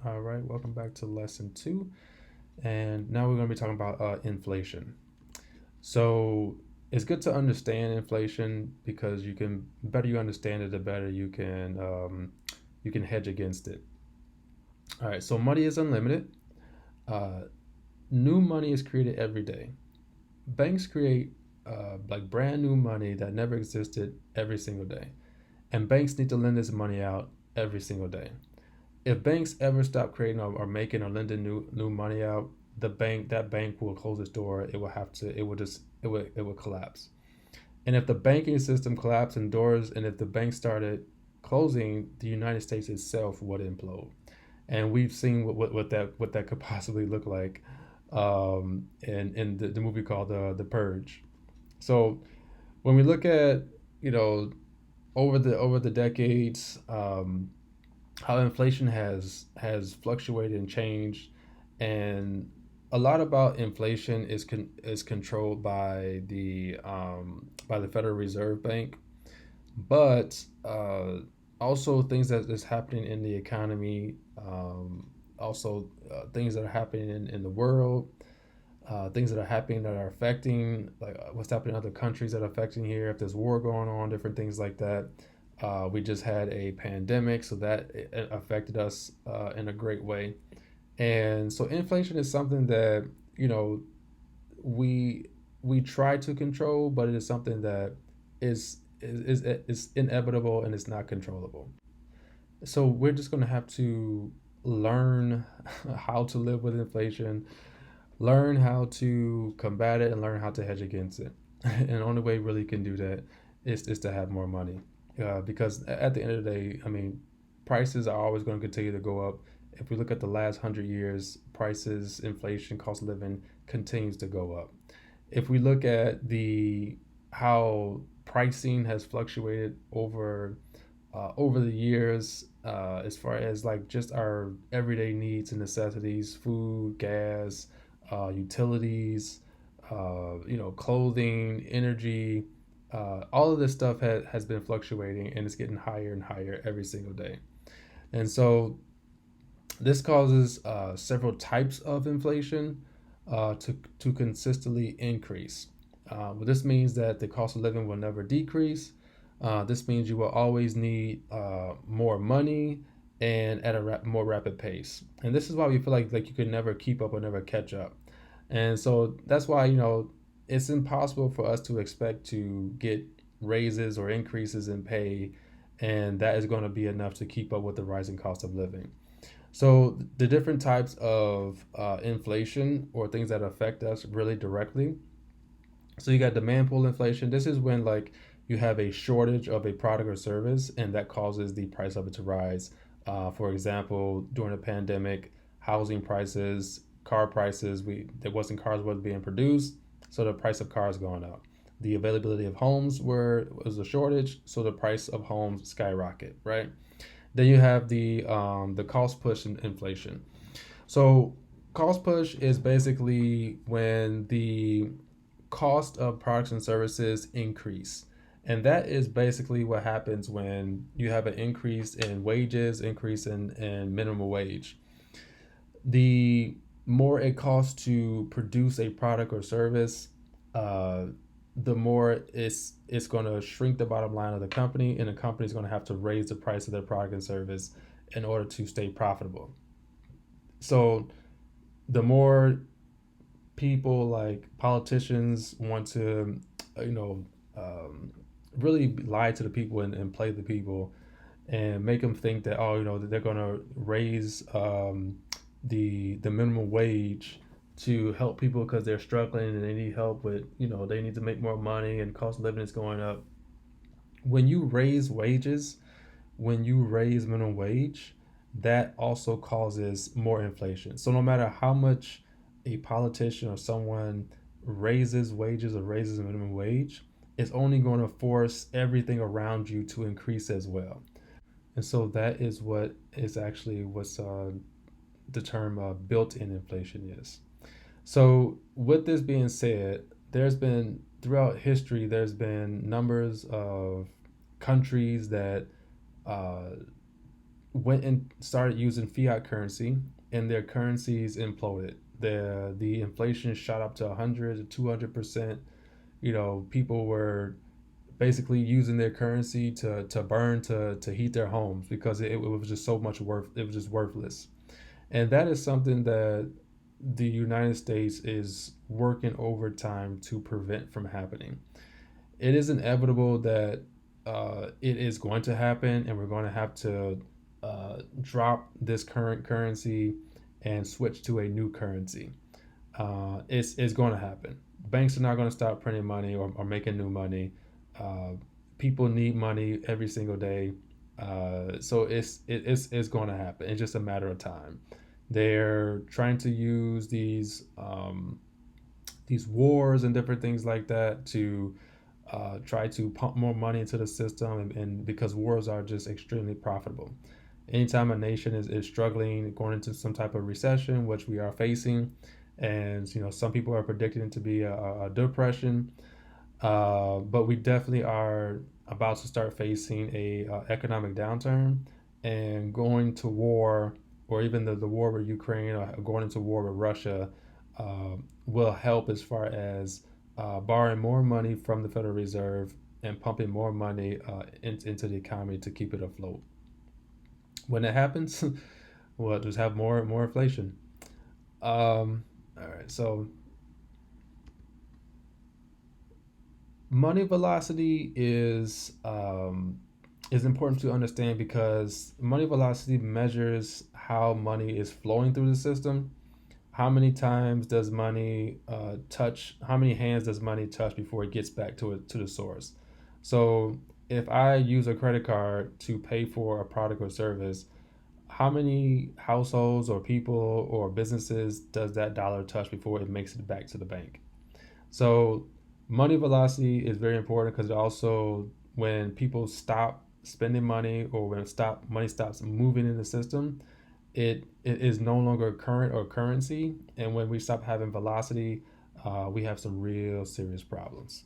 All right, welcome back to lesson two. And now we're going to be talking about inflation. So it's good to understand inflation because the better you understand it, the better you can hedge against it. All right, so money is unlimited. Uh, New money is created every day. Banks create like brand new money that never existed every single day, and banks need to lend this money out every single day. If banks ever stop creating or making or lending new money out, that bank will close its door. It will collapse. And if the banking system collapsed indoors, and if the bank started closing, the United States itself would implode. And we've seen what that could possibly look like in the movie called the Purge. So when we look at you know over the decades, how inflation has fluctuated and changed, and a lot about inflation is controlled by the Federal Reserve Bank, but also things that is happening in the economy, also things that are happening in the world, things that are happening that are affecting like what's happening in other countries that are affecting here. If there's war going on, different things like that. We just had a pandemic, so that it affected us in a great way. And so inflation is something that you know we we try to control, but it is something that is inevitable and it's not controllable. So we're just going to have to learn how to live with inflation, learn how to combat it, and learn how to hedge against it. And the only way we really can do that is to have more money. Because at the end of the day, I mean, prices are always going to continue to go up. If we look at the last 100 years, prices, inflation, cost of living continues to go up. If we look at the how pricing has fluctuated over the years, as far as like just our everyday needs and necessities, food, gas, utilities, clothing, energy, all of this stuff has been fluctuating and it's getting higher and higher every single day. And so this causes several types of inflation to consistently increase. Well, this means that the cost of living will never decrease. This means you will always need more money and at a more rapid pace. And this is why we feel like you can never keep up or never catch up. And so that's why it's impossible for us to expect to get raises or increases in pay, and that is going to be enough to keep up with the rising cost of living. So the different types of inflation or things that affect us really directly. So you got demand pull inflation. This is when like you have a shortage of a product or service, and that causes the price of it to rise. For example, during the pandemic, housing prices, car prices, cars wasn't being produced, so the price of cars going up. The availability of homes was a shortage, so the price of homes skyrocket, right? Then you have the cost push inflation. So cost push is basically when the cost of products and services increase. And that is basically what happens when you have an increase in wages, increase in minimum wage. The more it costs to produce a product or service, uh, the more it's going to shrink the bottom line of the company, and the company is going to have to raise the price of their product and service in order to stay profitable. So the more people like politicians want to, you know, um, really lie to the people and play the people and make them think that that they're going to raise the minimum wage to help people because they're struggling and they need help with they need to make more money and cost of living is going up. When you raise wages, when you raise minimum wage, that also causes more inflation. So no matter how much a politician or someone raises wages or raises minimum wage, it's only going to force everything around you to increase as well. And so that is what is actually what's the term built-in inflation is. So with this being said, there's been throughout history there's been numbers of countries that uh, went and started using fiat currency, and their currencies imploded. The inflation shot up to 100 to 200%. People were basically using their currency to burn to heat their homes because it was just so much worth. It was just worthless, and that is something that the United States is working overtime to prevent from happening. It is inevitable that it is going to happen, and we're going to have to drop this current currency and switch to a new currency. It's going to happen. Banks are not going to stop printing money or making new money. Uh, People need money every single day, so it's going to happen. It's just a matter of time. They're trying to use these wars and different things like that to try to pump more money into the system, and because wars are just extremely profitable. Anytime a nation is struggling, going into some type of recession, which we are facing, and some people are predicting it to be a depression, but we definitely are about to start facing a economic downturn and going to war, or even the war with Ukraine, or going into war with Russia, uh, will help as far as borrowing more money from the Federal Reserve and pumping more money into the economy to keep it afloat. When it happens, we'll just have more inflation. All right, so money velocity is important to understand because money velocity measures how money is flowing through the system. How many times does money touch? How many hands does money touch before it gets back to the source? So if I use a credit card to pay for a product or service, how many households or people or businesses does that dollar touch before it makes it back to the bank? So money velocity is very important because it also, when people stop spending money, or when money stops moving in the system, it is no longer current or currency. And when we stop having velocity, we have some real serious problems.